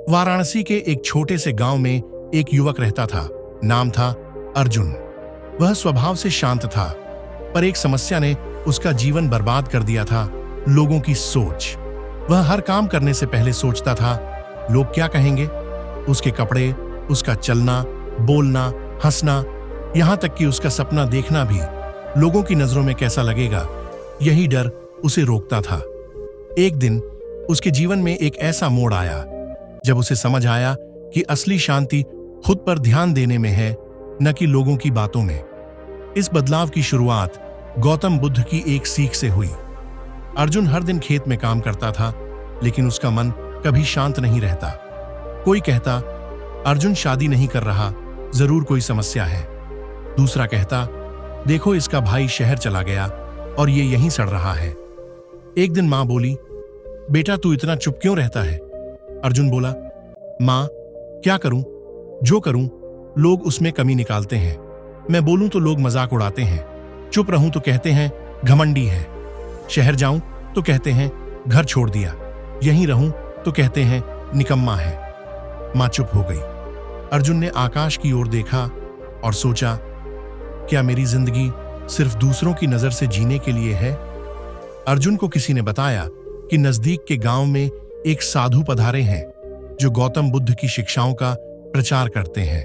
वाराणसी के एक छोटे से गांव में एक युवक रहता था। नाम था अर्जुन। वह स्वभाव से शांत था, पर एक समस्या ने उसका जीवन बर्बाद कर दिया था। लोगों की सोच। वह हर काम करने से पहले सोचता था, लोग क्या कहेंगे। उसके कपड़े, उसका चलना, बोलना, हंसना, यहां तक कि उसका सपना देखना भी लोगों की नजरों में कैसा लगेगा, यही डर उसे रोकता था। एक दिन उसके जीवन में एक ऐसा मोड़ आया जब उसे समझ आया कि असली शांति खुद पर ध्यान देने में है, न कि लोगों की बातों में। इस बदलाव की शुरुआत गौतम बुद्ध की एक सीख से हुई। अर्जुन हर दिन खेत में काम करता था, लेकिन उसका मन कभी शांत नहीं रहता। कोई कहता, अर्जुन शादी नहीं कर रहा, जरूर कोई समस्या है। दूसरा कहता, देखो इसका भाई शहर चला गया और ये यहीं सड़ रहा है। एक दिन मां बोली, बेटा तू इतना चुप क्यों रहता है। अर्जुन बोला, मां क्या करूं, जो करूं लोग उसमें कमी निकालते हैं। मैं बोलूं तो लोग मजाक उड़ाते हैं, चुप रहूं तो कहते हैं घमंडी है, शहर जाऊं तो कहते हैं घर छोड़ दिया, यहीं रहूं तो कहते हैं निकम्मा है। मां चुप हो गई। अर्जुन ने आकाश की ओर देखा और सोचा, क्या मेरी जिंदगी सिर्फ दूसरों की नजर से जीने के लिए है। अर्जुन को किसी ने बताया कि नजदीक के गांव में एक साधु पधारे हैं जो गौतम बुद्ध की शिक्षाओं का प्रचार करते हैं।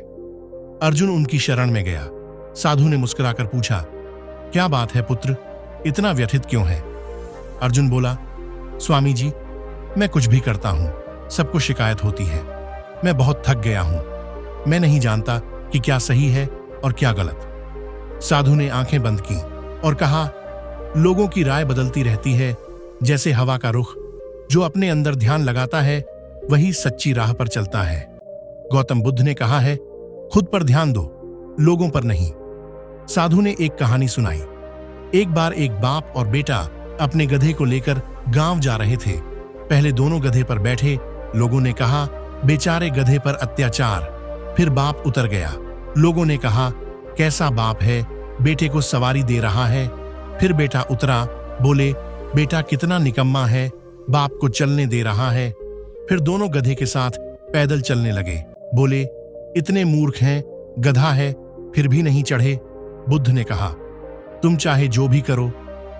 अर्जुन उनकी शरण में गया। साधु ने मुस्कुराकर पूछा, क्या बात है पुत्र, इतना व्यथित क्यों है। अर्जुन बोला, स्वामी जी मैं कुछ भी करता हूं, सबको शिकायत होती है। मैं बहुत थक गया हूं, मैं नहीं जानता कि क्या सही है और क्या गलत। साधु ने आंखें बंद की और कहा, लोगों की राय बदलती रहती है जैसे हवा का रुख। जो अपने अंदर ध्यान लगाता है वही सच्ची राह पर चलता है। गौतम बुद्ध ने कहा है, खुद पर ध्यान दो, लोगों पर नहीं। साधु ने एक कहानी सुनाई। एक बार एक बाप और बेटा अपने गधे को लेकर गांव जा रहे थे। पहले दोनों गधे पर बैठे। लोगों ने कहा, बेचारे गधे पर अत्याचार। फिर बाप उतर गया। लोगों ने कहा, कैसा बाप है, बेटे को सवारी दे रहा है। फिर बेटा उतरा, बोले, बेटा कितना निकम्मा है, बाप को चलने दे रहा है। फिर दोनों गधे के साथ पैदल चलने लगे। बोले, इतने मूर्ख हैं, गधा है फिर भी नहीं चढ़े। बुद्ध ने कहा, तुम चाहे जो भी करो,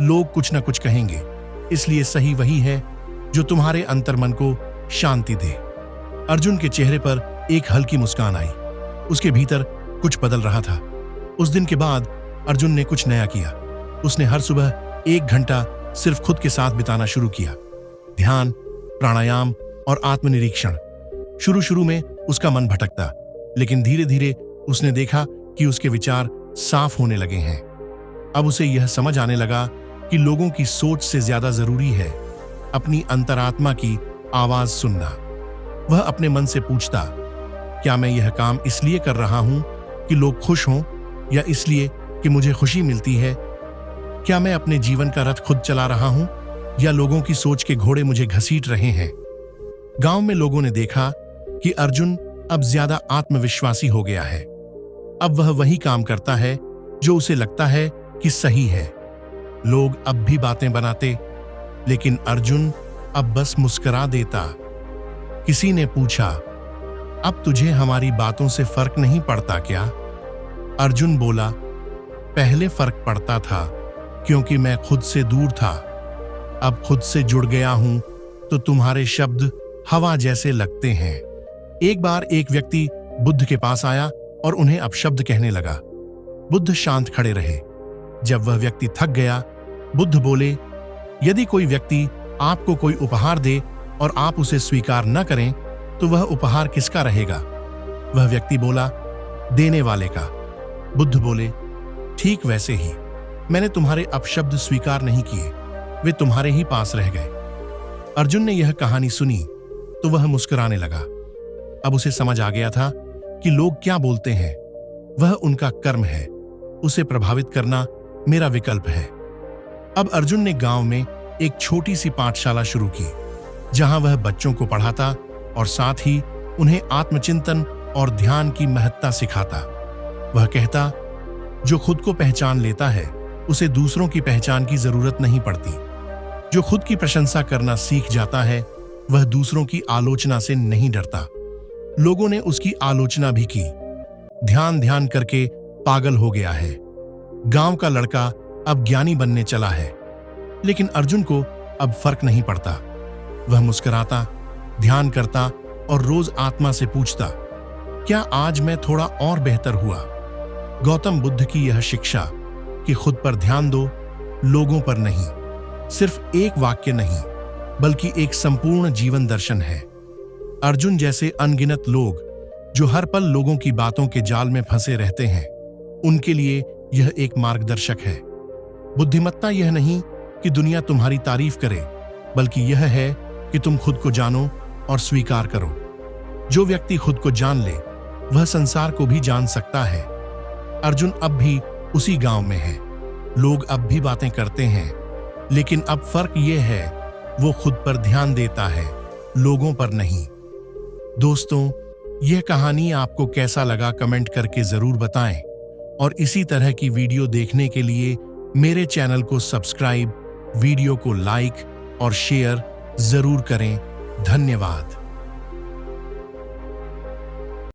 लोग कुछ न कुछ कहेंगे, इसलिए सही वही है जो तुम्हारे अंतर्मन को शांति दे। अर्जुन के चेहरे पर एक हल्की मुस्कान आई। उसके भीतर कुछ बदल रहा था। उस दिन के बाद अर्जुन ने कुछ नया किया। उसने हर सुबह 1 घंटा सिर्फ खुद के साथ बिताना शुरू किया। ध्यान, प्राणायाम और आत्मनिरीक्षण। शुरू में उसका मन भटकता, लेकिन धीरे धीरे उसने देखा कि उसके विचार साफ होने लगे हैं। अब उसे यह समझ आने लगा कि लोगों की सोच से ज्यादा जरूरी है अपनी अंतरात्मा की आवाज सुनना। वह अपने मन से पूछता, क्या मैं यह काम इसलिए कर रहा हूं कि लोग खुश हों, या इसलिए कि मुझे खुशी मिलती है। क्या मैं अपने जीवन का रथ खुद चला रहा हूं, या लोगों की सोच के घोड़े मुझे घसीट रहे हैं। गांव में लोगों ने देखा कि अर्जुन अब ज्यादा आत्मविश्वासी हो गया है। अब वह वही काम करता है जो उसे लगता है कि सही है। लोग अब भी बातें बनाते, लेकिन अर्जुन अब बस मुस्कुरा देता। किसी ने पूछा, अब तुझे हमारी बातों से फर्क नहीं पड़ता क्या। अर्जुन बोला, पहले फर्क पड़ता था क्योंकि मैं खुद से दूर था। अब खुद से जुड़ गया हूं तो तुम्हारे शब्द हवा जैसे लगते हैं। एक बार एक व्यक्ति बुद्ध के पास आया और उन्हें अपशब्द कहने लगा। बुद्ध शांत खड़े रहे। जब वह व्यक्ति थक गया, बुद्ध बोले, यदि कोई व्यक्ति आपको कोई उपहार दे और आप उसे स्वीकार न करें तो वह उपहार किसका रहेगा। वह व्यक्ति बोला, देने वाले का। बुद्ध बोले, ठीक वैसे ही मैंने तुम्हारे अपशब्द स्वीकार नहीं किए, वे तुम्हारे ही पास रह गए। अर्जुन ने यह कहानी सुनी तो वह मुस्कुराने लगा। अब उसे समझ आ गया था कि लोग क्या बोलते हैं वह उनका कर्म है, उसे प्रभावित करना मेरा विकल्प है। अब अर्जुन ने गांव में एक छोटी सी पाठशाला शुरू की, जहां वह बच्चों को पढ़ाता और साथ ही उन्हें आत्मचिंतन और ध्यान की महत्ता सिखाता। वह कहता, जो खुद को पहचान लेता है उसे दूसरों की पहचान की जरूरत नहीं पड़ती। जो खुद की प्रशंसा करना सीख जाता है वह दूसरों की आलोचना से नहीं डरता। लोगों ने उसकी आलोचना भी की। ध्यान ध्यान करके पागल हो गया है। गांव का लड़का अब ज्ञानी बनने चला है। लेकिन अर्जुन को अब फर्क नहीं पड़ता। वह मुस्कुराता, ध्यान करता और रोज आत्मा से पूछता, क्या आज मैं थोड़ा और बेहतर हुआ? गौतम बुद्ध की यह शिक्षा कि खुद पर ध्यान दो, लोगों पर नहीं, सिर्फ एक वाक्य नहीं बल्कि एक संपूर्ण जीवन दर्शन है। अर्जुन जैसे अनगिनत लोग जो हर पल लोगों की बातों के जाल में फंसे रहते हैं, उनके लिए यह एक मार्गदर्शक है। बुद्धिमत्ता यह नहीं कि दुनिया तुम्हारी तारीफ करे, बल्कि यह है कि तुम खुद को जानो और स्वीकार करो। जो व्यक्ति खुद को जान ले, वह संसार को भी जान सकता है। अर्जुन अब भी उसी गांव में है। लोग अब भी बातें करते हैं, लेकिन अब फर्क यह है, वो खुद पर ध्यान देता है, लोगों पर नहीं। दोस्तों, यह कहानी आपको कैसा लगा कमेंट करके जरूर बताएं और इसी तरह की वीडियो देखने के लिए मेरे चैनल को सब्सक्राइब, वीडियो को लाइक और शेयर जरूर करें। धन्यवाद।